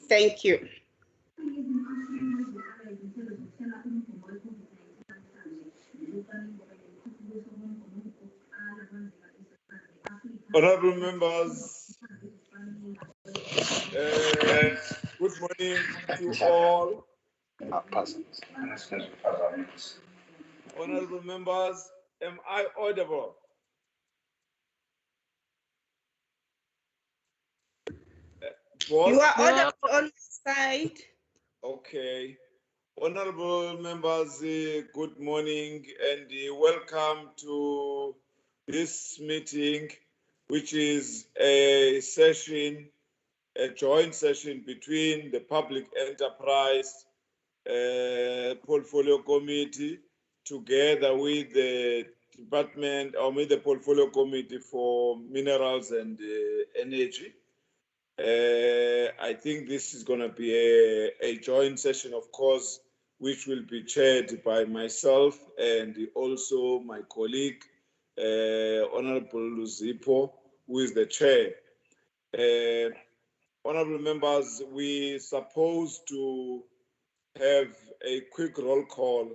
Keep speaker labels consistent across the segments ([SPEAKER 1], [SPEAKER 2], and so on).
[SPEAKER 1] Thank you.
[SPEAKER 2] Honorable members, good morning to all. Honorable members, am I audible?
[SPEAKER 1] Boss? You are audible on my side.
[SPEAKER 2] Okay. Honorable members, good morning and welcome to this meeting, which is a session, a joint session between the Public Enterprise Portfolio Committee together with the Department or with the Portfolio Committee for Minerals and Energy. I think this is going to be a joint session, of course, which will be chaired by myself and also my colleague, Honorable Luzipo, who is the chair. Honorable members, we're supposed to have a quick roll call.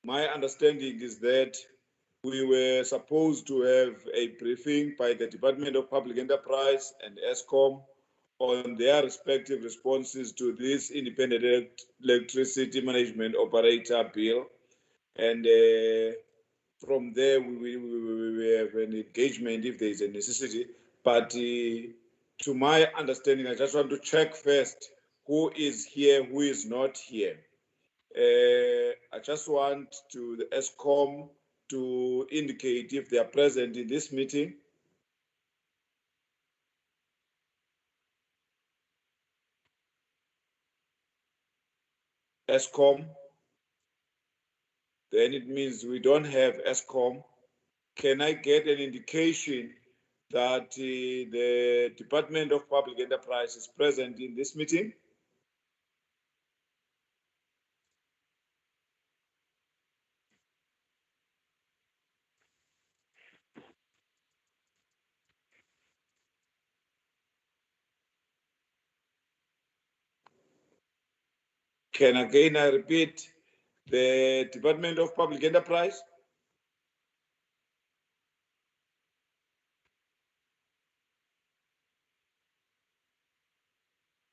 [SPEAKER 2] My understanding is that we were supposed to have a briefing by the Department of Public Enterprise and ESCOM on their respective responses to this Independent Electricity Management Operator Bill. And from there, we have an engagement if there is a necessity. But to my understanding, I just want to check first who is here, who is not here. I just want to the ESCOM to indicate if they are present in this meeting. ESCOM, then it means we don't have ESCOM. Can I get an indication that the Department of Public Enterprise is present in this meeting? Can again I repeat, the Department of Public Enterprise?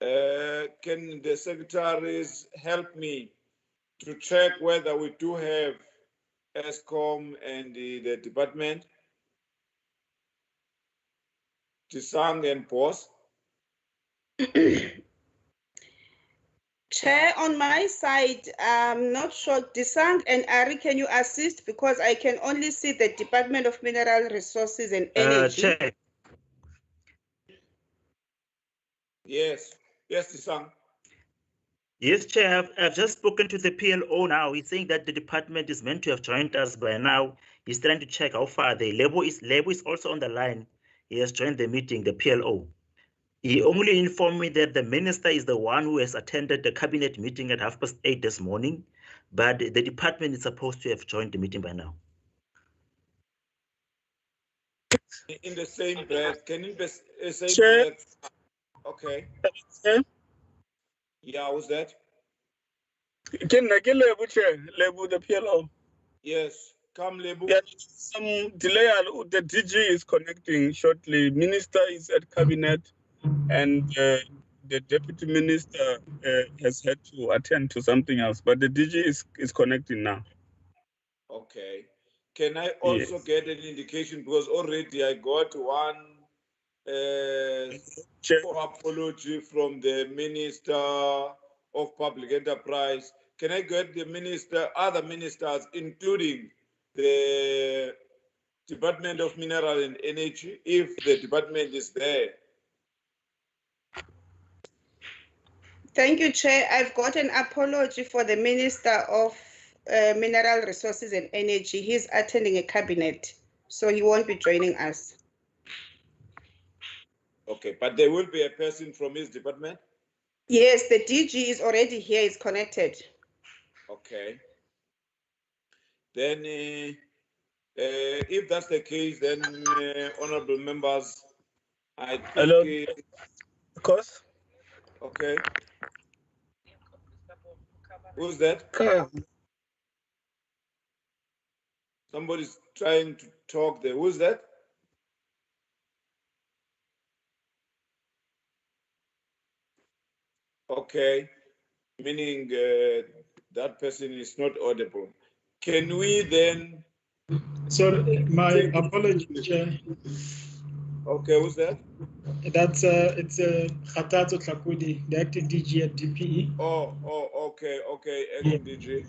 [SPEAKER 2] Can the secretaries help me to check whether we do have ESCOM and the department? Tisang and Boss?
[SPEAKER 1] Chair, on my side, I'm not sure. Tisang and Ari, can you assist? Because I can only see the Department of Mineral Resources and Energy.
[SPEAKER 3] Chair.
[SPEAKER 2] Yes, Tisang.
[SPEAKER 3] Yes, Chair, I've just spoken to the PLO now. He's saying that the department is meant to have joined us by now. He's trying to check how far the label is also on the line. He has joined the meeting, the PLO. He only informed me that the minister is the one who has attended the cabinet meeting at 8:30 this morning, but the department is supposed to have joined the meeting by now.
[SPEAKER 2] In the same breath, can you say
[SPEAKER 4] Chair?
[SPEAKER 2] Okay.
[SPEAKER 4] Chair?
[SPEAKER 2] Yeah, who's that?
[SPEAKER 4] Can I get Lebu, Chair? Lebu, the PLO.
[SPEAKER 2] Yes, come Lebu.
[SPEAKER 4] Yeah, some delay. The DG is connecting shortly. Minister is at cabinet, and the deputy minister has had to attend to something else. But the DG is connecting now.
[SPEAKER 2] Okay. Can I also get an indication, because already I got one apology from the Minister of Public Enterprise. Can I get the other ministers, including the Department of Mineral and Energy, if the department is there?
[SPEAKER 1] Thank you, Chair. I've got an apology for the Minister of Mineral Resources and Energy. He's attending a cabinet, so he won't be joining us.
[SPEAKER 2] Okay, but there will be a person from his department?
[SPEAKER 1] Yes, the DG is already here, is connected.
[SPEAKER 2] Okay. Then, if that's the case, then, honorable members, I think...
[SPEAKER 4] Hello. Of course.
[SPEAKER 2] Okay. Who's that? Somebody's trying to talk there. Who's that? Okay, meaning that person is not audible. Can we then?
[SPEAKER 5] Sorry, my apologies, Chair.
[SPEAKER 2] Okay, who's that?
[SPEAKER 5] That's it's Khatato Tlakudi, the acting DG at DPE.
[SPEAKER 2] Oh, okay, acting DG.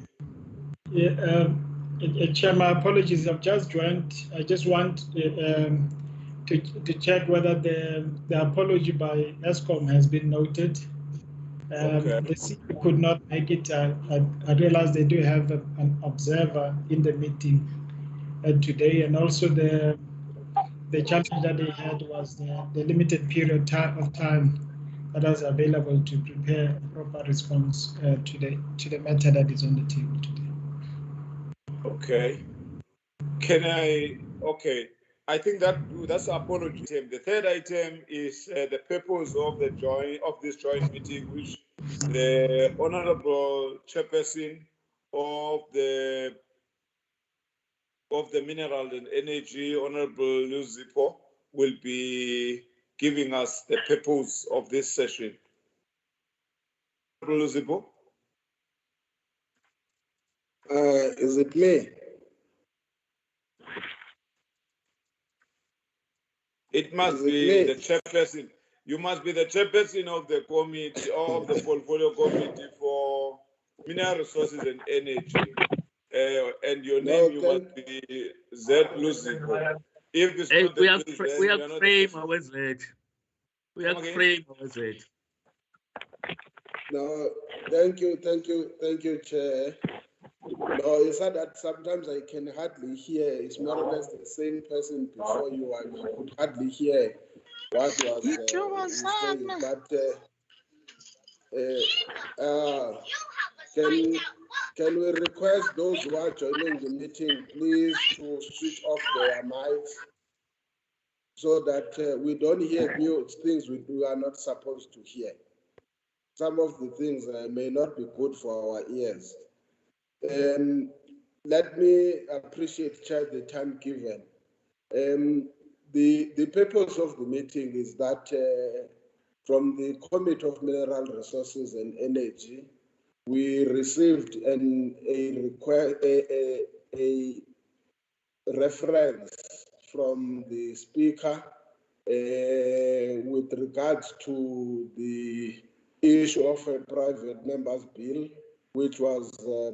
[SPEAKER 5] Yeah, Chair, my apologies. I've just joined. I just want to check whether the apology by ESCOM has been noted.
[SPEAKER 2] Okay.
[SPEAKER 5] The CEO could not make it. I realize they do have an observer in the meeting today, and also the challenge that they had was the limited period of time that was available to prepare a proper response to the matter that is on the table today.
[SPEAKER 2] Okay. Can I? Okay. I think that's apology item. The third item is the purpose of this joint meeting, which the Honourable Chairperson of the Mineral and Energy, Honourable Luzipo, will be giving us the purpose of this session. Honourable Luzipo.
[SPEAKER 6] Is it me?
[SPEAKER 2] It must be the chairperson. You must be the chairperson of the committee, of the portfolio committee for mineral resources and energy. And your name, you must be Z Luzipo. If it's not the case, then
[SPEAKER 7] we have frame our Z. We have frame our Z.
[SPEAKER 6] No, thank you, Chair. No, it's not that sometimes I can hardly hear. It's more or less the same person before you. I could hardly hear what was saying. But can we request those who are joining the meeting, please, to switch off their mics so that we don't hear new things we are not supposed to hear. Some of the things may not be good for our ears. Let me appreciate, Chair, the time given. The purpose of the meeting is that from the Committee of Mineral Resources and Energy, we received a reference from the Speaker with regards to the issue of a private member's bill, which was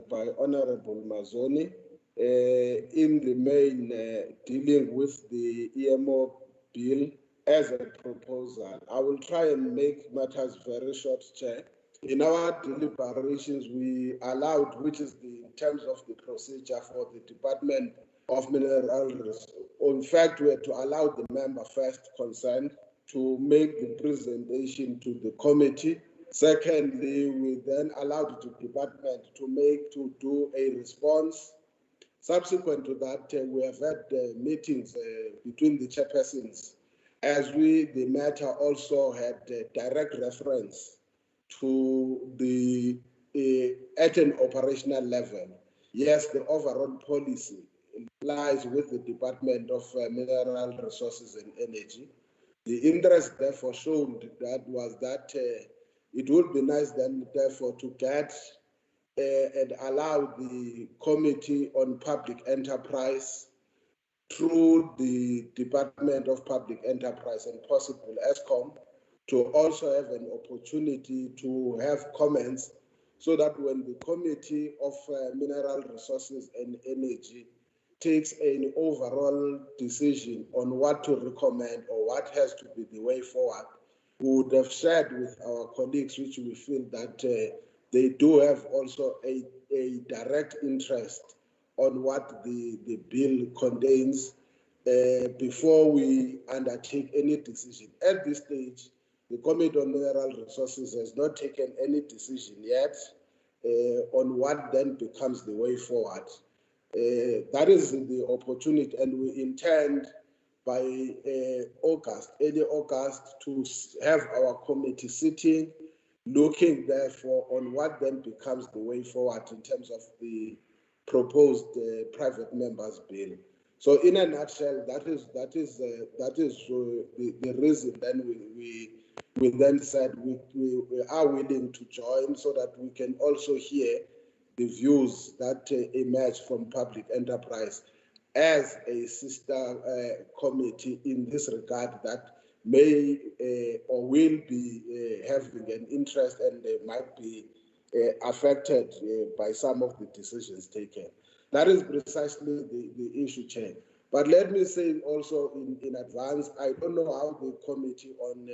[SPEAKER 6] by Honorable Mazoni, in the main dealing with the EMO bill as a proposal. I will try and make matters very short, Chair. In our deliberations, we allowed, which is in terms of the procedure for the Department of Mineral Resources. In fact, we had to allow the member first consent to make the presentation to the committee. Secondly, we then allowed the department to do a response. Subsequent to that, we have had meetings between the chairpersons, as the matter also had direct reference to the at an operational level. Yes, the overall policy lies with the Department of Mineral Resources and Energy. The interest therefore shown was that it would be nice then therefore to get and allow the Committee on Public Enterprise through the Department of Public Enterprise and possible ESCOM to also have an opportunity to have comments, so that when the Committee of Mineral Resources and Energy takes an overall decision on what to recommend or what has to be the way forward, we would have shared with our colleagues, which we feel that they do have also a direct interest on what the bill contains before we undertake any decision. At this stage, the Committee on Mineral Resources has not taken any decision yet on what then becomes the way forward. That is the opportunity, and we intend by early August, to have our committee sitting looking therefore on what then becomes the way forward in terms of the proposed private members bill. So in a nutshell, that is the reason then we then said we are willing to join so that we can also hear the views that emerge from public enterprise as a sister committee in this regard that may or will be having an interest and might be affected by some of the decisions taken. That is precisely the issue, Chair. But let me say also in advance, I don't know how the committee on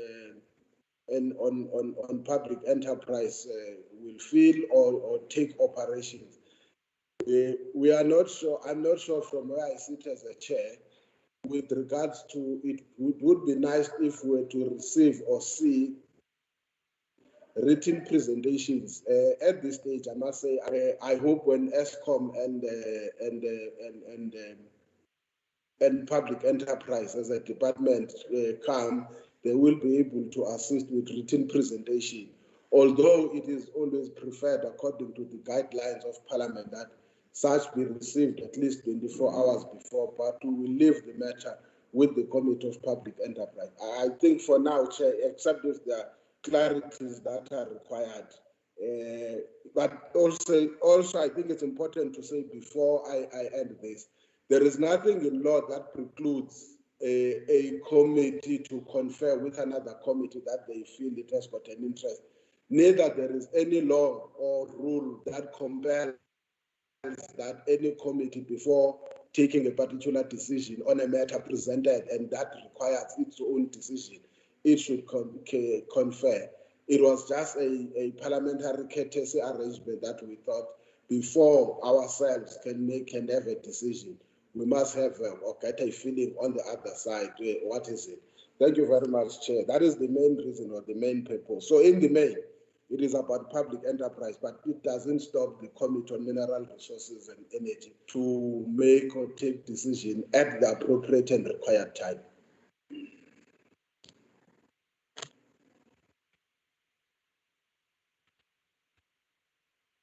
[SPEAKER 6] public enterprise will feel or take operations. We are not sure. I'm not sure from where I sit as a chair. With regards to it, would be nice if we were to receive or see written presentations. At this stage, I must say, I hope when ESCOM and public enterprise as a department come, they will be able to assist with written presentation. Although it is always preferred, according to the guidelines of Parliament, that such be received at least 24 hours before, but we will leave the matter with the Committee of Public Enterprise. I think for now, Chair, except if there are clarities that are required. But also, I think it's important to say before I end this, there is nothing in law that precludes a committee to confer with another committee that they feel it has got an interest. Neither there is any law or rule that compels that any committee, before taking a particular decision on a matter presented and that requires its own decision, it should confer. It was just a parliamentary courtesy arrangement that we thought before ourselves can have a decision, we must have or get a feeling on the other side. What is it? Thank you very much, Chair. That is the main reason or the main purpose. So in the main, it is about public enterprise, but it doesn't stop the Committee on Mineral Resources and Energy to make or take decision at the appropriate and required time.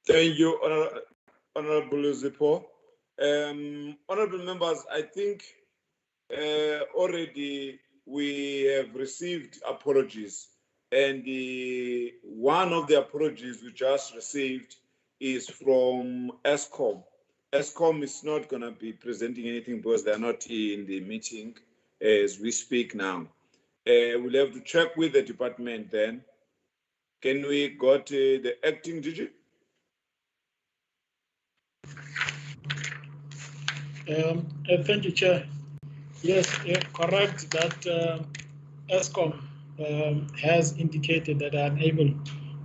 [SPEAKER 2] Thank you, Honorable Zippo. Honorable members, I think already we have received apologies. And one of the apologies we just received is from ESCOM. ESCOM is not going to be presenting anything because they're not in the meeting as we speak now. We'll have to check with the department then. Can we go to the acting DG?
[SPEAKER 5] Thank you, Chair. Yes, correct that ESCOM has indicated that they are unable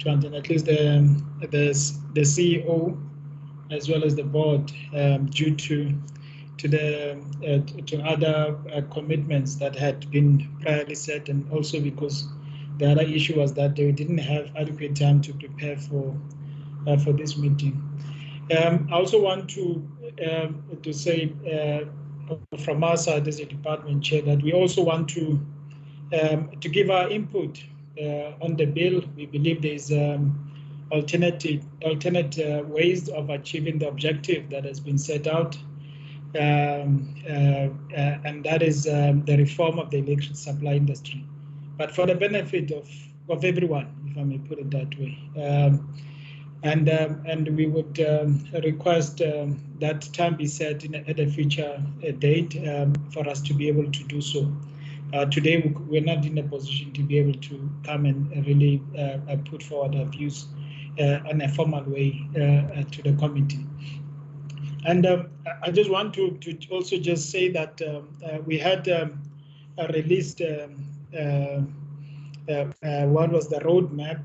[SPEAKER 5] to attend, at least the CEO as well as the board, due to other commitments that had been priorly set, and also because the other issue was that they didn't have adequate time to prepare for this meeting. I also want to say from our side as a department chair that we also want to give our input on the bill. We believe there's alternate ways of achieving the objective that has been set out, and that is the reform of the electricity supply industry, but for the benefit of everyone, if I may put it that way. And we would request that time be set at a future date for us to be able to do so. Today, we're not in a position to be able to come and really put forward our views in a formal way to the committee. And I just want to also just say that we had released what was the roadmap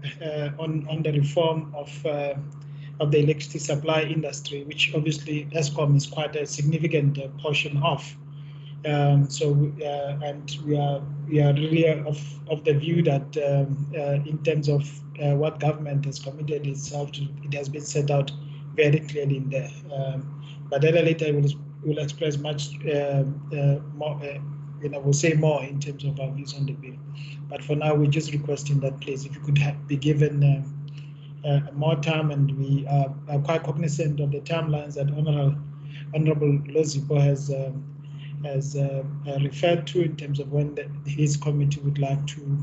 [SPEAKER 5] on the reform of the electricity supply industry, which obviously ESCOM is quite a significant portion of. So and we are really of the view that in terms of what government has committed itself to, it has been set out very clearly in there. But then later I will express much more we'll say more in terms of our views on the bill. But for now, we're just requesting that, please, if you could be given more time, and we are quite cognizant of the timelines that Honorable Lozipo has referred to in terms of when his committee would like to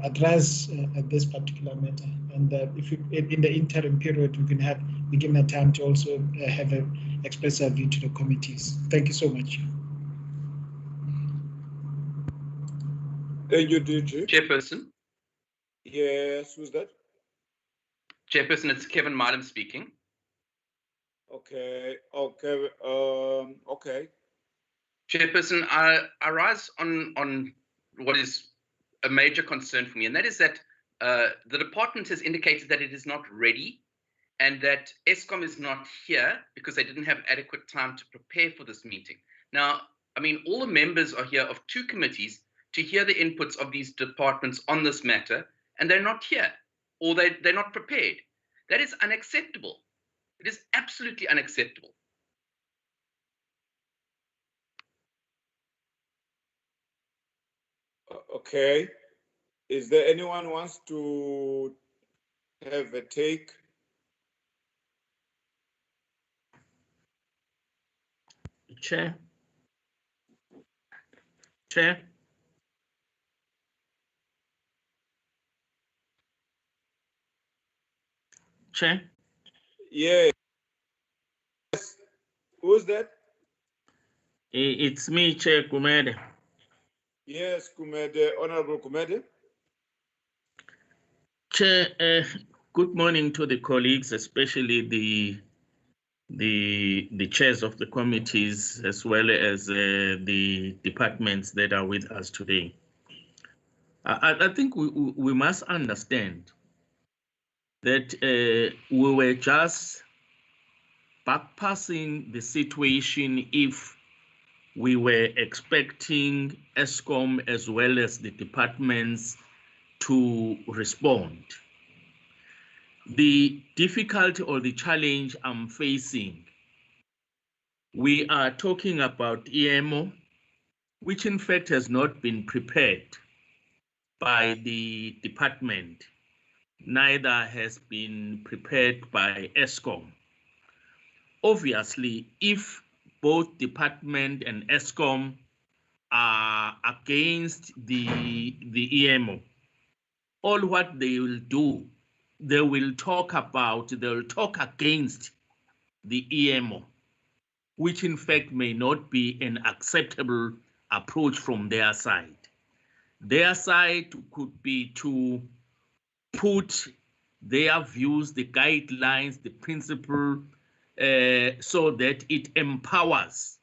[SPEAKER 5] address this particular matter. And if in the interim period, we can be given a time to also express our view to the committees. Thank you so much.
[SPEAKER 2] Thank you, DG.
[SPEAKER 8] Chairperson.
[SPEAKER 2] Yes, who's that?
[SPEAKER 8] Chairperson, it's Kevin Marlam speaking.
[SPEAKER 2] Okay, okay, okay.
[SPEAKER 8] Chairperson, I rise on what is a major concern for me, and that is that the department has indicated that it is not ready and that Eskom is not here because they didn't have adequate time to prepare for this meeting. Now, I mean, all the members are here of two committees to hear the inputs of these departments on this matter, and they're not here, or they're not prepared. That is unacceptable. It is absolutely unacceptable.
[SPEAKER 2] Okay. Is there anyone who wants to have a take?
[SPEAKER 7] Chair. Chair. Chair.
[SPEAKER 2] Yes. Who's that?
[SPEAKER 7] It's me, Chair Kumede.
[SPEAKER 2] Yes, Kumede, Honorable Kumede.
[SPEAKER 7] Chair, good morning to the colleagues, especially the chairs of the committees, as well as the departments that are with us today. I think we must understand that we were just bypassing the situation if we were expecting Eskom as well as the departments to respond. The difficulty or the challenge I'm facing, we are talking about EMO, which in fact has not been prepared by the department, neither has been prepared by Eskom. Obviously, if both department and Eskom are against the EMO, all what they will do, they'll talk against the EMO, which in fact may not be an acceptable approach from their side. Their side could be to put their views, the guidelines, the principle, so that it empowers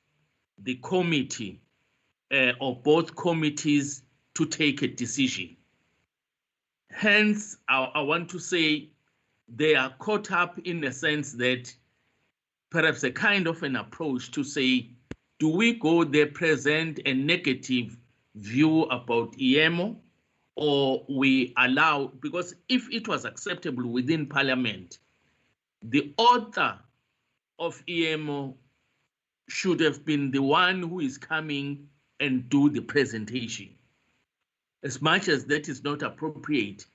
[SPEAKER 7] the committee or both committees to take a decision. Hence, I want to say they are caught up in the sense that perhaps a kind of an approach to say, do we go there, present a negative view about EMO, or we allow, because if it was acceptable within Parliament, the author of EMO should have been the one who is coming and do the presentation. As much as that is not appropriate,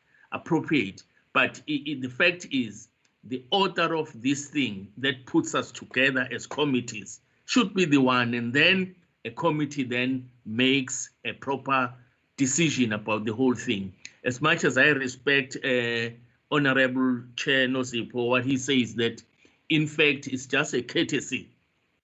[SPEAKER 7] but the fact is, the author of this thing that puts us together as committees should be the one, and then a committee then makes a proper decision about the whole thing. As much as I respect Honorable Chair Nosipo, what he says that, in fact, it's just a courtesy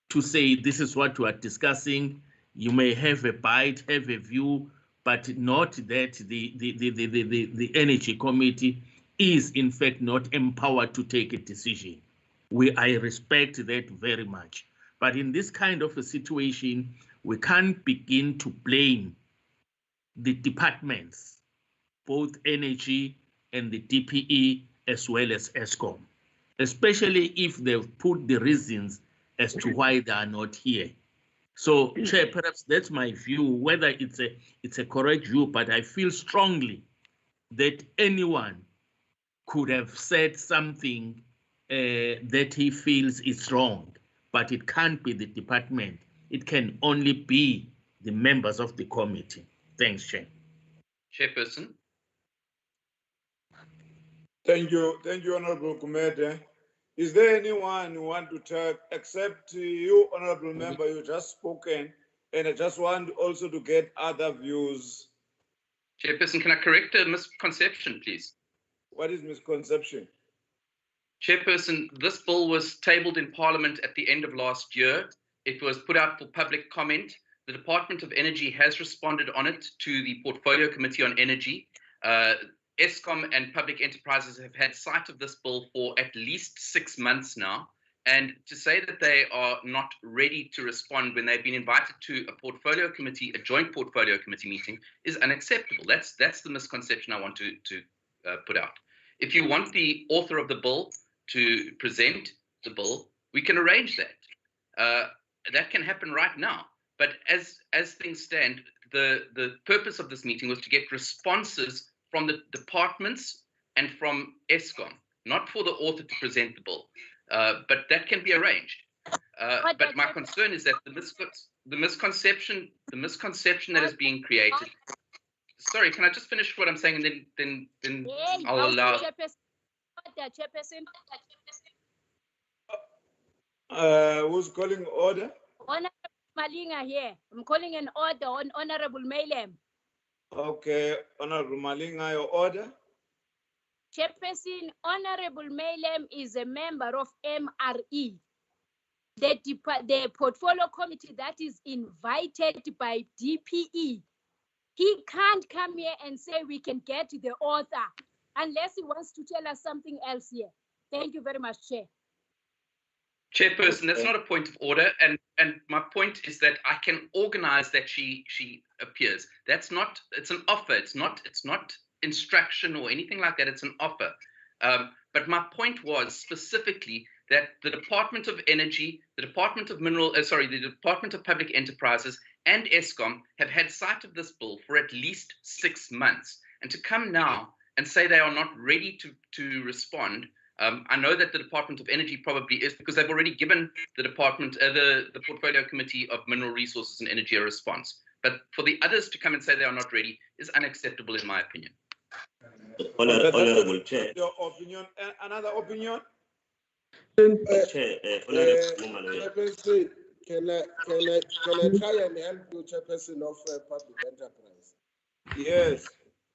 [SPEAKER 7] to say this is what we are discussing. You may have a bite, have a view, but not that the Energy Committee is in fact not empowered to take a decision. I respect that very much. But in this kind of a situation, we can't begin to blame the departments, both Energy and the DPE, as well as Eskom, especially if they've put the reasons as to why they are not here. So, Chair, perhaps that's my view, whether it's a correct view, but I feel strongly that anyone could have said something that he feels is wrong. but it can't be the department. It can only be the members of the committee. Thanks, Chair.
[SPEAKER 8] Chairperson.
[SPEAKER 2] Thank you, Honorable Committee. Is there anyone who want to talk except you, Honorable Member? You just spoken, and I just want also to get other views.
[SPEAKER 8] Chairperson, can I correct a misconception, please?
[SPEAKER 2] What is misconception?
[SPEAKER 8] Chairperson, this bill was tabled in Parliament at the end of last year. It was put out for public comment. The Department of Energy has responded on it to the Portfolio Committee on Energy. Eskom and Public Enterprises have had sight of this bill for at least 6 months now. And to say that they are not ready to respond when they've been invited to a portfolio committee, a joint portfolio committee meeting, is unacceptable. That's the misconception I want to put out. If you want the author of the bill to present the bill, we can arrange that. That can happen right now. But as things stand, the purpose of this meeting was to get responses from the departments and from Eskom, not for the author to present the bill. But that can be arranged. But my concern is that the misconception that is being created. Sorry, can I just finish what I'm saying, and then I'll allow.
[SPEAKER 9] Chairperson.
[SPEAKER 2] Who's calling order?
[SPEAKER 9] Honorable Malinga here. I'm calling an order on Honorable Mailem.
[SPEAKER 2] Okay, Honorable Malinga, your order.
[SPEAKER 9] Chairperson, Honorable Mailem is a member of MRE, the portfolio committee that is invited by DPE. He can't come here and say we can get the author unless he wants to tell us something else here. Thank you very much, Chair.
[SPEAKER 8] Chairperson, that's not a point of order, and my point is that I can organize that she appears. It's an offer. It's not instruction or anything like that. It's an offer. But my point was specifically that the Department of Energy, the Department of the Department of Public Enterprises and Eskom have had sight of this bill for at least 6 months. And to come now and say they are not ready to respond, I know that the Department of Energy probably is, because they've already given the department, the Portfolio Committee of Mineral Resources and Energy a response. But for the others to come and say they are not ready is unacceptable in my opinion.
[SPEAKER 10] Honorable Chair.
[SPEAKER 2] Your opinion. Another opinion?
[SPEAKER 10] Chair,
[SPEAKER 6] Chairperson, can I try and help you, Chairperson of Public Enterprise?
[SPEAKER 2] Yes.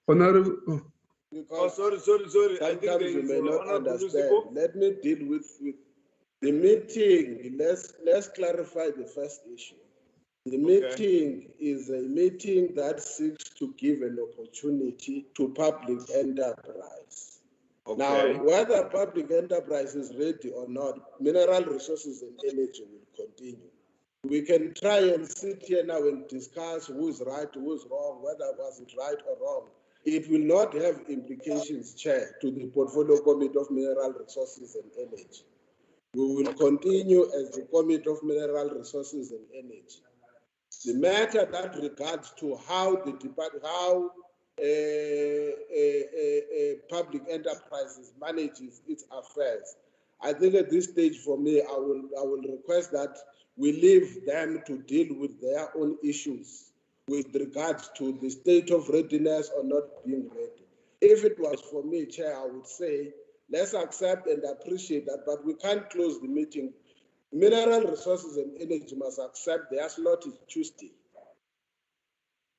[SPEAKER 6] Honorable.
[SPEAKER 2] Because sorry. I think
[SPEAKER 6] you may not understand. Let me deal with the meeting. Let's clarify the first issue. The meeting is a meeting that seeks to give an opportunity to public enterprise. Okay. Now, whether public enterprise is ready or not, Mineral Resources and Energy will continue. We can try and sit here now and discuss who's right, who's wrong, whether was it right or wrong. It will not have implications, Chair, to the Portfolio Committee of Mineral Resources and Energy. We will continue as the Committee of Mineral Resources and Energy. The matter that regards to how public enterprises manages its affairs, I think at this stage for me, I will request that we leave them to deal with their own issues with regards to the state of readiness or not being ready. If it was for me, Chair, I would say, let's accept and appreciate that, but we can't close the meeting. Mineral Resources and Energy must accept their slot is Tuesday.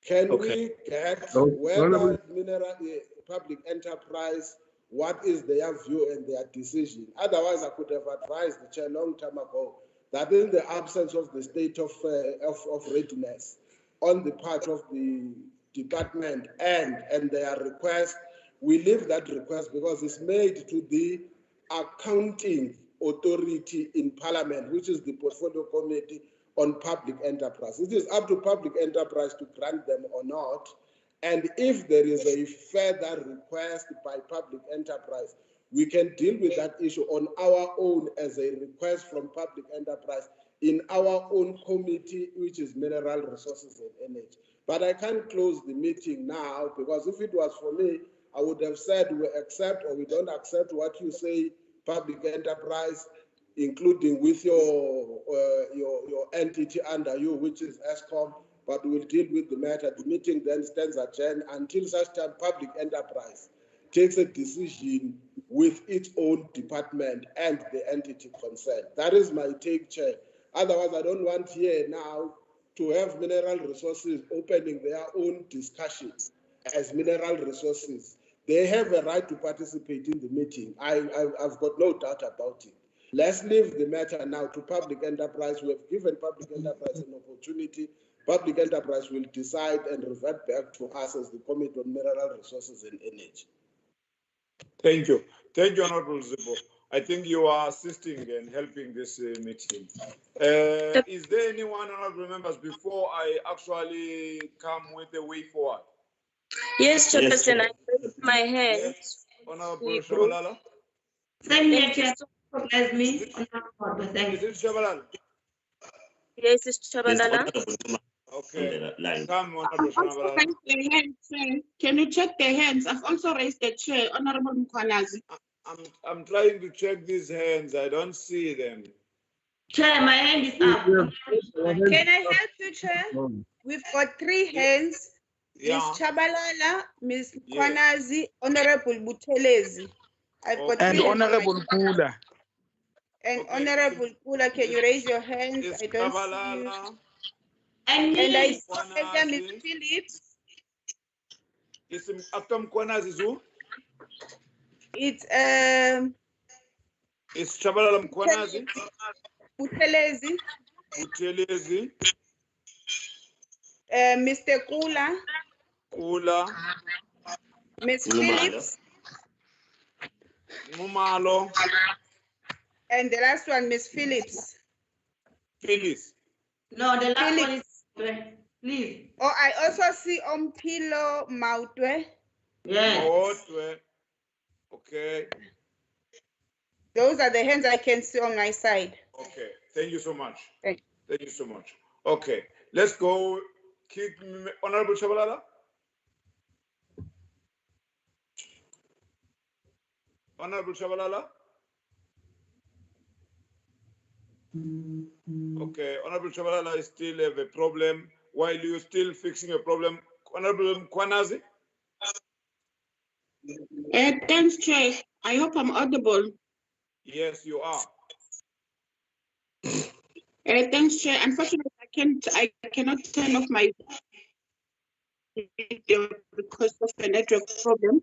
[SPEAKER 6] Can we get whether public enterprise, what is their view and their decision? Otherwise, I could have advised the Chair a long time ago that in the absence of the state of readiness on the part of the department and their request, we leave that request because it's made to the accounting authority in Parliament, which is the Portfolio Committee on Public Enterprise. It is up to public enterprise to grant them or not. And if there is a further request by public enterprise, we can deal with that issue on our own as a request from public enterprise in our own committee, which is Mineral Resources and Energy. But I can't close the meeting now because if it was for me, I would have said we accept or we don't accept what you say, public enterprise. including with your entity under you, which is Eskom, but we'll deal with the matter. The meeting then stands adjourned until such time public enterprise takes a decision with its own department and the entity concerned. That is my take, Chair. Otherwise, I don't want here now to have Mineral Resources opening their own discussion as Mineral Resources. They have a right to participate in the meeting. I've got no doubt about it. Let's leave the matter now to public enterprise. We have given public enterprise an opportunity. Public enterprise will decide and revert back to us as the Committee on Mineral Resources and Energy.
[SPEAKER 2] Thank you. Thank you, Honorable Zippo. I think you are assisting and helping this meeting. Is there anyone, honorable members, before I actually come with the way forward?
[SPEAKER 10] Yes, Chairperson, I raised my hand.
[SPEAKER 2] Yes, Honorable Shabalala.
[SPEAKER 10] Thank you, Chair. Recognize me.
[SPEAKER 2] Is it Shabalala?
[SPEAKER 10] Yes, it's Chabalala.
[SPEAKER 2] Okay. Come, Honorable
[SPEAKER 11] Also
[SPEAKER 2] Shabalala.
[SPEAKER 11] raised the hand, Chair. Can you check the hands? I've also raised the chair, Honorable Mkwanazi.
[SPEAKER 2] I'm trying to check these hands. I don't see them.
[SPEAKER 10] Chair, my hand is up.
[SPEAKER 1] Can I help you, Chair? We've got 3 hands.
[SPEAKER 2] Yeah.
[SPEAKER 1] Ms. Chabalala, Ms.
[SPEAKER 2] Yeah.
[SPEAKER 1] Kwanazi, Honorable Buthelezi. I've got 3
[SPEAKER 4] And
[SPEAKER 1] hands on my-
[SPEAKER 4] Honorable Kula.
[SPEAKER 1] And
[SPEAKER 2] Okay.
[SPEAKER 1] Honorable Kula, can you raise your hands?
[SPEAKER 2] Is
[SPEAKER 1] I don't see you.
[SPEAKER 2] Shabalala?
[SPEAKER 10] And
[SPEAKER 1] And I
[SPEAKER 10] me.
[SPEAKER 1] see Ms.
[SPEAKER 2] Kwanazi?
[SPEAKER 1] Phillips.
[SPEAKER 2] Is after Mkwanazi who?
[SPEAKER 1] It's
[SPEAKER 2] Is Shabalala Mkwanazi?
[SPEAKER 1] Buthelezi,
[SPEAKER 2] Buthelezi,
[SPEAKER 1] Mr. Kula,
[SPEAKER 2] Kula,
[SPEAKER 1] Ms. Phillips,
[SPEAKER 2] Mumalo,
[SPEAKER 1] and the last one, Ms. Phillips.
[SPEAKER 2] Phyllis.
[SPEAKER 10] No, the last one is please.
[SPEAKER 1] Oh, I also see Ompilo Mautwe.
[SPEAKER 10] Yes.
[SPEAKER 2] Otwe. Okay.
[SPEAKER 1] Those are the hands I can see on my side.
[SPEAKER 2] Okay. Thank you so much.
[SPEAKER 1] Thank
[SPEAKER 2] Thank you so much. Okay. Let's go. Honorable Shabalala. Honorable Shabalala. Okay. Honorable Shabalala is still have a problem. While you're still fixing a problem, Honorable Kwanazi.
[SPEAKER 11] Thanks, Chair. I hope I'm audible.
[SPEAKER 2] Yes, you are.
[SPEAKER 11] Thanks, Chair. Unfortunately, I cannot turn off my video because of a network problem.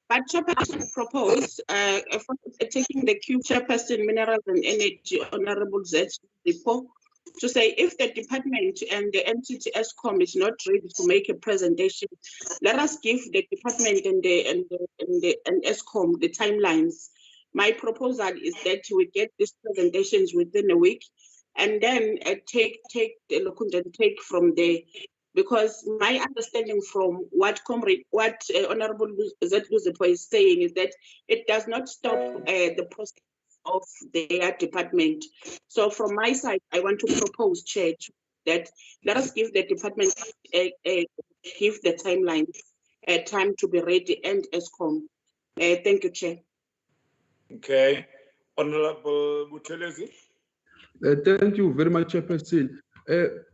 [SPEAKER 11] But Chairperson proposed taking the cue Chairperson Minerals and Energy, Honorable Z report, to say if the department and the entity Eskom is not ready to make a presentation, let us give the department and Eskom the timelines. My proposal is that we get these presentations within a week, and then take from there. Because my understanding from what Honorable Zedluzepo is saying is that it does not stop the process of their department. So from my side, I want to propose, Chair, that let us give the department give the timeline, time to be ready, and Eskom. Thank you, Chair.
[SPEAKER 2] Okay. Honorable Buthelezi.
[SPEAKER 12] Thank you very much, Chairperson.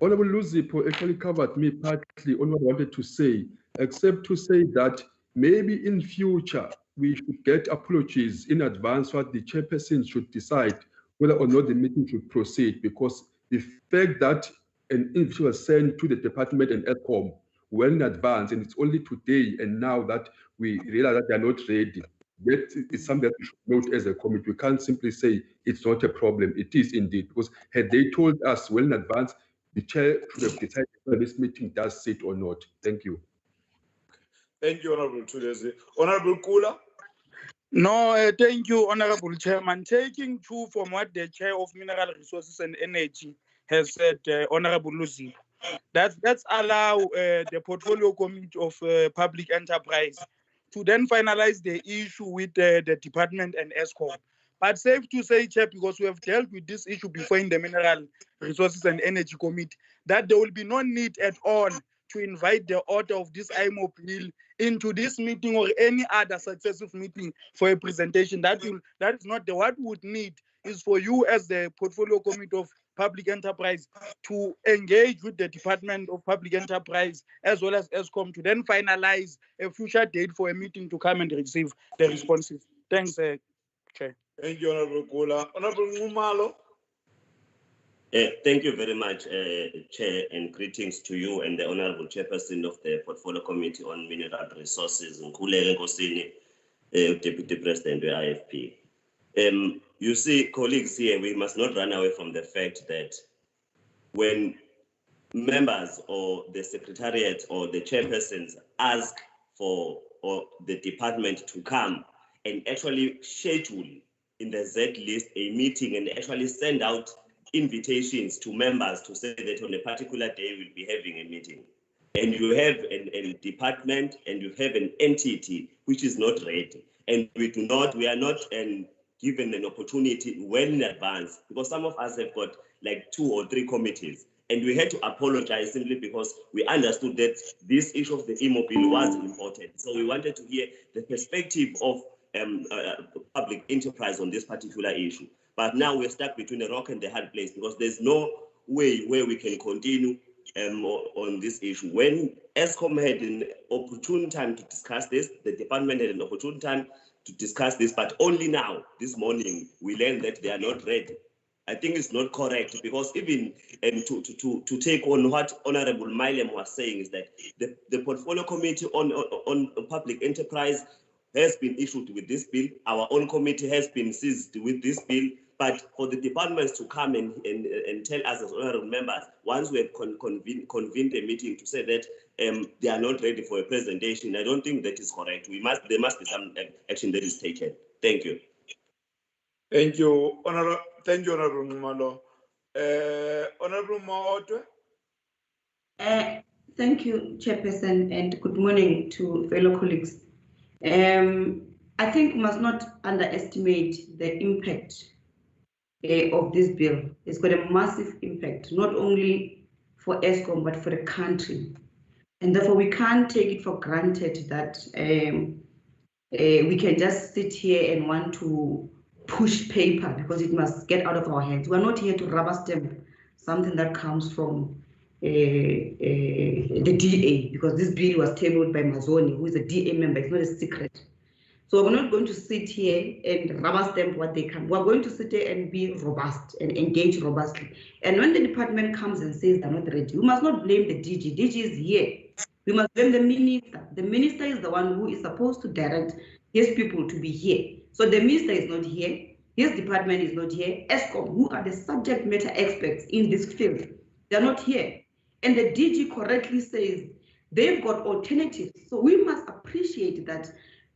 [SPEAKER 12] Honorable Luzipo actually covered me partly on what I wanted to say, except to say that maybe in future we should get apologies in advance so that the chairperson should decide whether or not the meeting should proceed, because the fact that an invitation was sent to the department and Eskom well in advance, and it's only today and now that we realize that they're not ready. That is something that we should note as a committee. We can't simply say it's not a problem. It is indeed, because had they told us well in advance, the chair should have decided whether this meeting does sit or not. Thank you.
[SPEAKER 2] Thank you, Honorable Buthelezi. Honorable Kula.
[SPEAKER 4] No, thank you, Honorable Chairman. Taking cue from what the Chair of Mineral Resources and Energy has said, Honorable Lucy, let's allow the Portfolio Committee of Public Enterprise to then finalize the issue with the department and Eskom. But safe to say, Chair, because we have dealt with this issue before in the Mineral Resources and Energy Committee, that there will be no need at all to invite the author of this IMO bill into this meeting or any other successive meeting for a presentation. That is not what we would need
[SPEAKER 13] is for you as the Portfolio Committee of Public Enterprise to engage with the Department of Public Enterprise as well as ESCOM to then finalize a future date for a meeting to come and receive the responses. Thanks, Chair.
[SPEAKER 2] Thank you, Honorable Kula. Honorable Ngumalo.
[SPEAKER 14] Thank you very much, Chair, and greetings to you and the Honorable Chairperson of the Portfolio Committee on Mineral Resources, Nkulele Nkosini, Deputy President of IFP. You see, colleagues here, we must not run away from the fact that when members or the Secretariat or the Chairpersons ask for the department to come and actually schedule in the Z list a meeting and actually send out invitations to members to say that on a particular day we'll be having a meeting. And you have a department and you have an entity which is not ready. And we are not given an opportunity well in advance, because some of us have got like 2 or 3 committees. And we had to apologize simply because we understood that this issue of the e-mobile was important. So we wanted to hear the perspective of public enterprise on this particular issue. But now we're stuck between a rock and a hard place, because there's no way where we can continue on this issue. When ESCOM had an opportune time to discuss this, the department had an opportune time to discuss this, but only now, this morning, we learned that they are not ready. I think it's not correct, because even to take on what Honorable Milem was saying is that the Portfolio Committee on Public Enterprise has been issued with this bill. Our own committee has been seized with this bill. But for the departments to come and tell us as honorable members, once we have convened a meeting to say that they are not ready for a presentation, I don't think that is correct. There must be some action that is taken. Thank you.
[SPEAKER 2] Thank you, Honorable Ngumalo. Honorable Maotwe.
[SPEAKER 15] Thank you, Chairperson, and good morning to fellow colleagues. I think we must not underestimate the impact of this bill. It's got a massive impact, not only for ESCOM, but for the country. And therefore, we can't take it for granted that we can just sit here and want to push paper because it must get out of our hands. We're not here to rubber stamp something that comes from the DA, because this bill was tabled by Mazoni, who is a DA member. It's not a secret. So we're not going to sit here and rubber stamp what they can. We're going to sit here and be robust and engage robustly. And when the department comes and says they're not ready, we must not blame the DG. DG is here. We must blame the minister. The minister is the one who is supposed to direct his people to be here. So the minister is not here. His department is not here. ESCOM, who are the subject matter experts in this field, they're not here. And the DG correctly says they've got alternatives. So we must appreciate that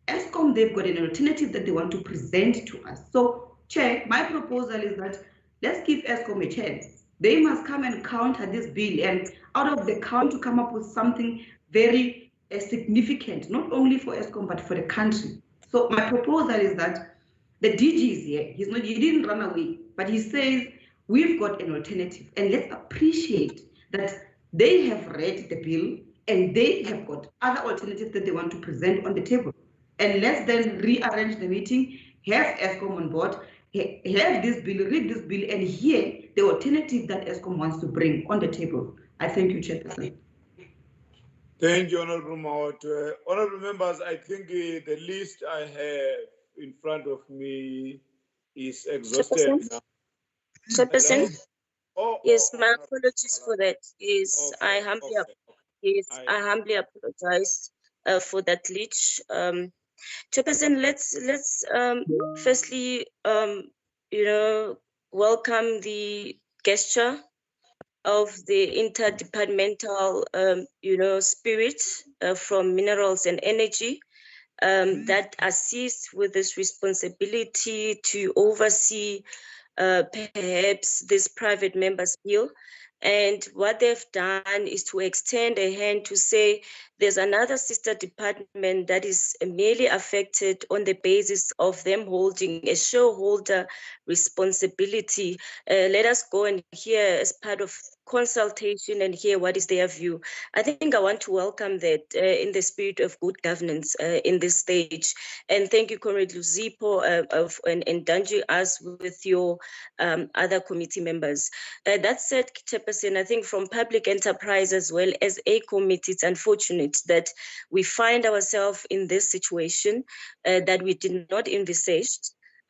[SPEAKER 15] ESCOM, they've got an alternative that they want to present to us. So, Chair, my proposal is that let's give ESCOM a chance. They must come and counter this bill, and out of the count to come up with something very significant, not only for ESCOM, but for the country. So my proposal is that the DG is here. He didn't run away, but he says we've got an alternative, and let's appreciate that they have read the bill and they have got other alternatives that they want to present on the table. And let's then rearrange the meeting, have ESCOM on board, have this bill, read this bill, and hear the alternative that ESCOM wants to bring on the table. I thank you, Chairperson.
[SPEAKER 2] Thank you, Honorable Maotwe. Honorable members, I think the list I have in front of me is exhausted now.
[SPEAKER 10] Chairperson? Yes, my apologies for that. Yes, I humbly apologize for that glitch. Chairperson, let's firstly welcome the gesture of the interdepartmental spirit from Minerals and Energy that assists with this responsibility to oversee perhaps this private members bill. And what they've done is to extend a hand to say there's another sister department that is merely affected on the basis of them holding a shareholder responsibility. Let us go and hear, as part of consultation and hear what is their view. I think I want to welcome that in the spirit of good governance in this stage. And thank you, Comrade Luzipo, and indulging us with your other committee members. That said, Chairperson, I think from public enterprise as well as a committee, it's unfortunate that we find ourselves in this situation that we did not envisage.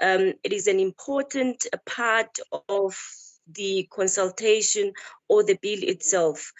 [SPEAKER 10] It is an important part of the consultation or the bill itself.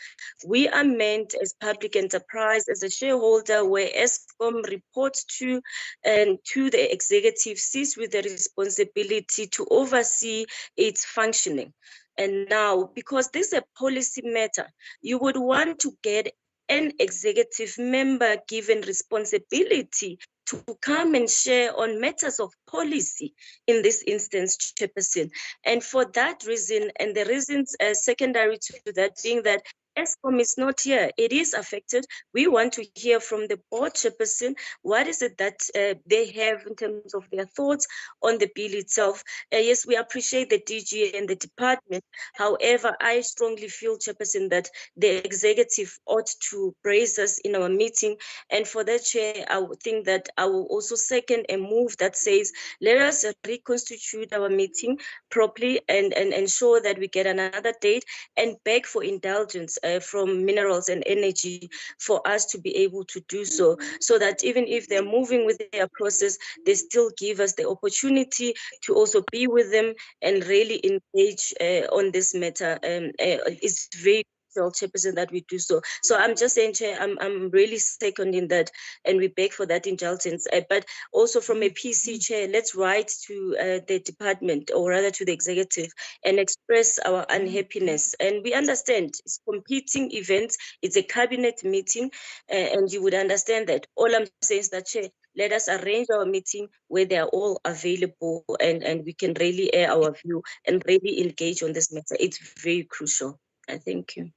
[SPEAKER 10] We are meant as public enterprise, as a shareholder, where ESCOM reports to and to the executive, sits with the responsibility to oversee its functioning. And now, because this is a policy matter, you would want to get an executive member given responsibility to come and share on matters of policy in this instance, Chairperson. And for that reason, and the reasons secondary to that being that ESCOM is not here, it is affected. We want to hear from the board, Chairperson, what is it that they have in terms of their thoughts on the bill itself. Yes, we appreciate the DG and the department. However, I strongly feel, Chairperson, that the executive ought to brace us in our meeting. And for that, Chair, I would think that I will also second a move that says, let us reconstitute our meeting properly and ensure that we get another date and beg for indulgence from Minerals and Energy for us to be able to do so, so that even if they're moving with their process, they still give us the opportunity to also be with them and really engage on this matter. It's very Chairperson, that we do so. So I'm just saying, Chair, I'm really seconding that, and we beg for that indulgence. But also from a PC, Chair, let's write to the department, or rather to the executive, and express our unhappiness. And we understand it's competing events, it's a cabinet meeting, and you would understand that. All I'm saying is that, Chair, let us arrange our meeting where they are all available and we can really air our view and really engage on this matter. It's very crucial. I thank you.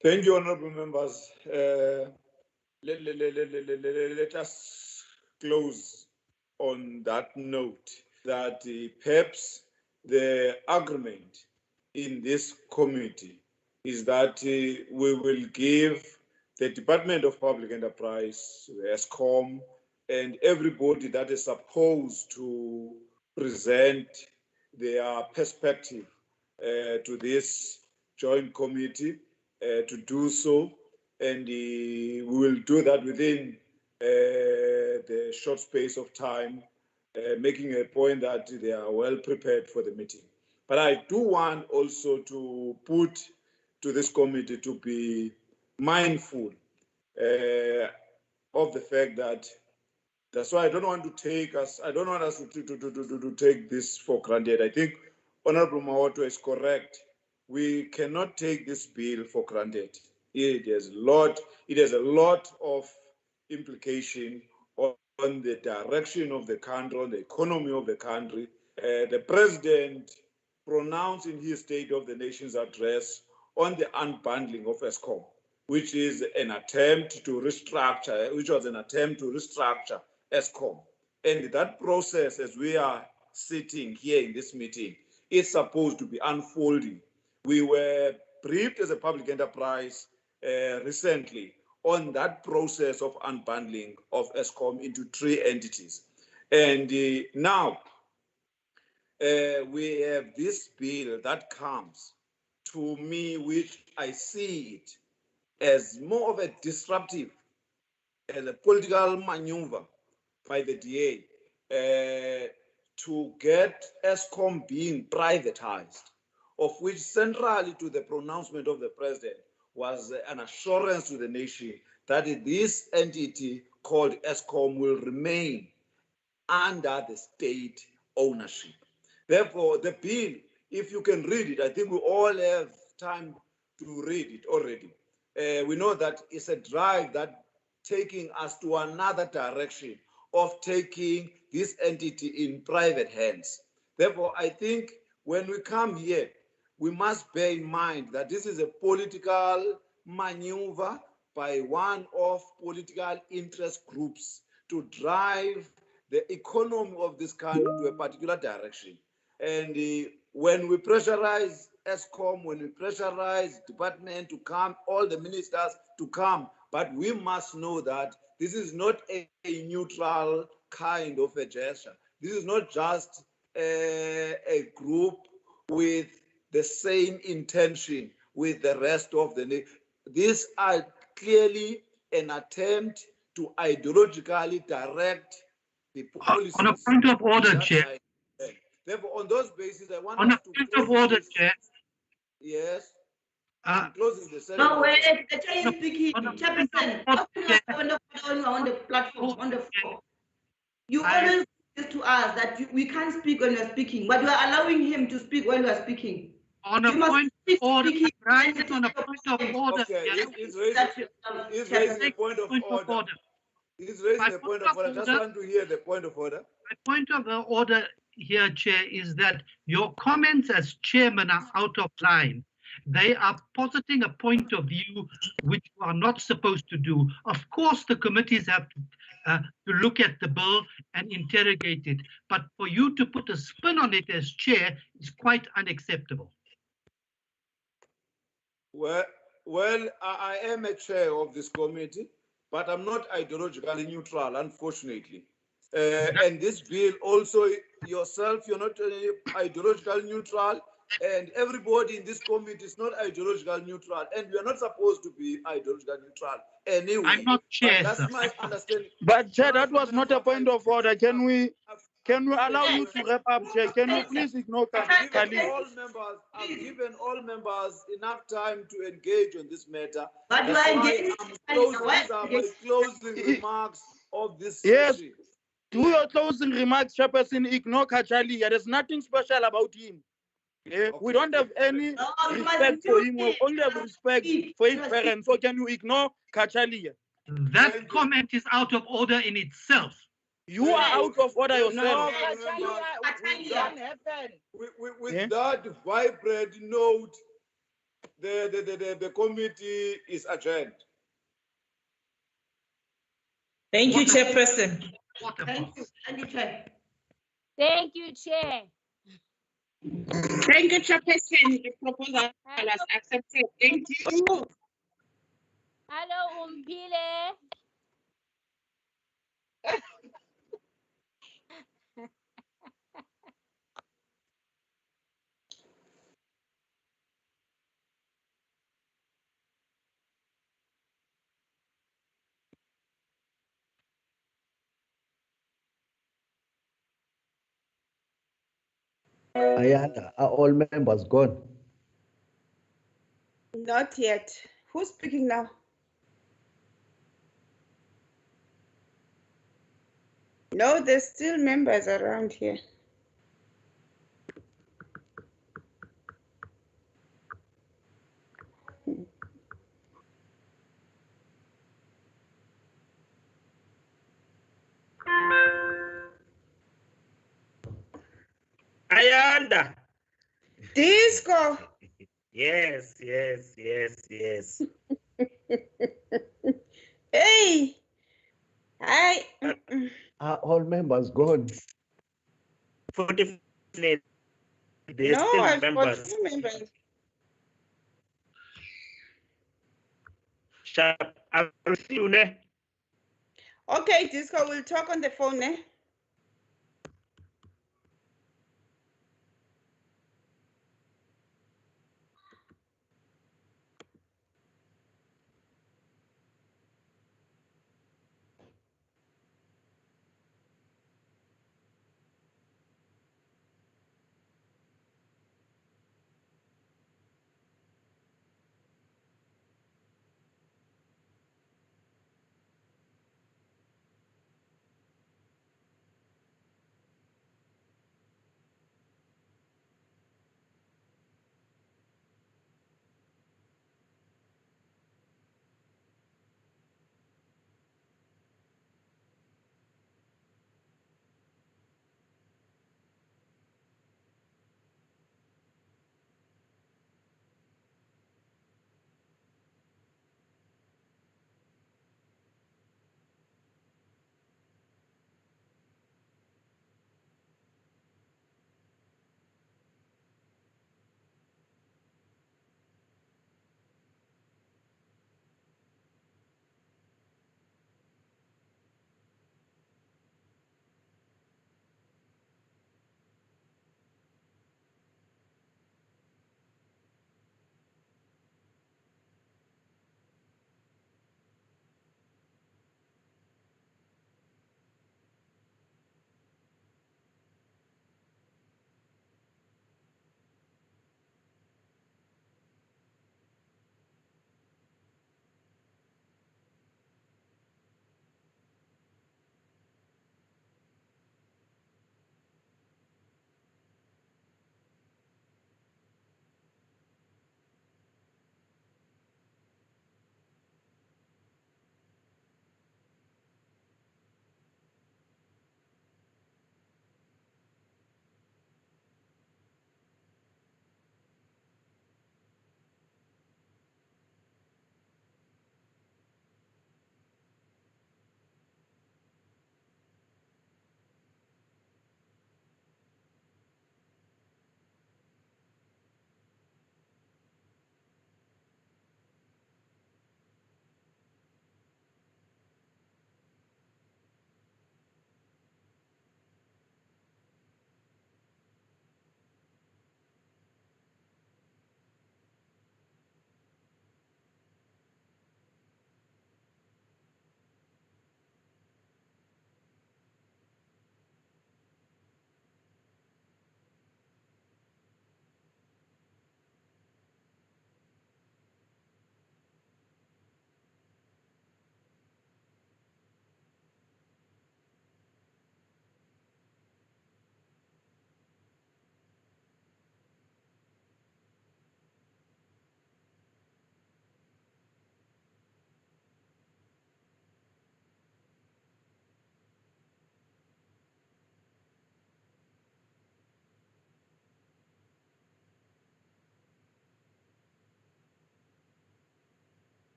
[SPEAKER 2] Thank you, honorable members. Let us close on that note that perhaps the agreement in this committee is that we will give the Department of Public Enterprise, ESCOM, and everybody that is supposed to present their perspective to this joint committee to do so, and we will do that within the short space of time, making a point that they are well prepared for the meeting. But I do want also to put to this committee to be mindful of the fact that that's why I don't want us to take this for granted. I think Honorable Mawato is correct. We cannot take this bill for granted. It has a lot of implication on the direction of the country, on the economy of the country. The president pronounced in his State of the Nation's address on the unbundling of ESCOM, which is an attempt to restructure, ESCOM. And that process, as we are sitting here in this meeting, is supposed to be unfolding. We were briefed as a public enterprise recently on that process of unbundling of ESCOM into 3 entities. And now we have this bill that comes to me, which I see it as more of a disruptive, as a political maneuver by the DA to get ESCOM being privatized, of which centrally to the pronouncement of the president was an assurance to the nation that this entity called ESCOM will remain under the state ownership. Therefore, the bill, if you can read it, I think we all have time to read it already. We know that it's a drive that taking us to another direction of taking this entity in private hands. Therefore, I think when we come here, we must bear in mind that this is a political maneuver by one of political interest groups to drive the economy of this country to a particular direction. And when we pressurize ESCOM, when we pressurize department to come, all the ministers to come, but we must know that this is not a neutral kind of a gesture. This is not just a group with the same intention with the rest of the. These are clearly an attempt to ideologically direct the policies.
[SPEAKER 16] On a point of order, Chair.
[SPEAKER 2] Therefore, on those bases, I want
[SPEAKER 16] On
[SPEAKER 2] us
[SPEAKER 16] a
[SPEAKER 2] to
[SPEAKER 16] point
[SPEAKER 2] close
[SPEAKER 16] of order,
[SPEAKER 2] this.
[SPEAKER 16] Chair.
[SPEAKER 2] Yes. I'm closing the second.
[SPEAKER 15] No, wait, the chair is speaking. Chairperson, how can you have a point of order when you are on the platform, on the floor? You always say this to us that we can't speak when you are speaking, but you are allowing him to speak when you are speaking.
[SPEAKER 16] On a point of order, right, on a point of order.
[SPEAKER 2] Okay, he's raising a point of order. He's raising a point of order. I just want to hear the point of order.
[SPEAKER 16] My point of order here, Chair, is that your comments as chairman are out of line. They are positing a point of view which you are not supposed to do. Of course, the committees have to look at the bill and interrogate it, but for you to put a spin on it as chair is quite unacceptable.
[SPEAKER 2] Well, I am a chair of this committee, but I'm not ideologically neutral, unfortunately. And this bill also, yourself, you're not ideologically neutral, and everybody in this committee is not ideologically neutral, and we are not supposed to be ideologically neutral anyway.
[SPEAKER 16] I'm not chair,
[SPEAKER 2] that's my understanding.
[SPEAKER 13] But Chair, that was not a point of order. Can we allow you to wrap up, Chair? Can you please ignore
[SPEAKER 2] I've given all members enough time to engage on this matter.
[SPEAKER 15] But you are engaging.
[SPEAKER 2] These are my closing remarks of this
[SPEAKER 13] yes.
[SPEAKER 2] session.
[SPEAKER 13] Do your closing remarks, Chairperson. Ignore Kachali. There's nothing special about him. Okay. We don't have any respect for him. We only have respect for his parents. So can you ignore Kachali?
[SPEAKER 16] That comment is out of order in itself.
[SPEAKER 13] You are out of order yourself.
[SPEAKER 2] With that vibrant note, the committee is adjourned.
[SPEAKER 17] Thank you, Chairperson.
[SPEAKER 15] Thank you. Thank you, Chair.
[SPEAKER 9] Thank you, Chair.
[SPEAKER 11] Thank you, Chairperson. The proposal was accepted. Thank you.
[SPEAKER 9] Hello, Umpile.
[SPEAKER 18] Ayanda, are all members gone?
[SPEAKER 1] Not yet. Who's speaking now? No, there's still members around here.
[SPEAKER 3] Ayanda.
[SPEAKER 1] Disco.
[SPEAKER 3] Yes.
[SPEAKER 1] Hey. Hi.
[SPEAKER 18] Are all members gone?
[SPEAKER 3] 40. There's
[SPEAKER 1] No,
[SPEAKER 3] still
[SPEAKER 1] I've
[SPEAKER 3] members.
[SPEAKER 1] got 2 members.
[SPEAKER 3] Sharp. I'll see you there.
[SPEAKER 1] Okay, Disco, we'll talk on the phone, eh?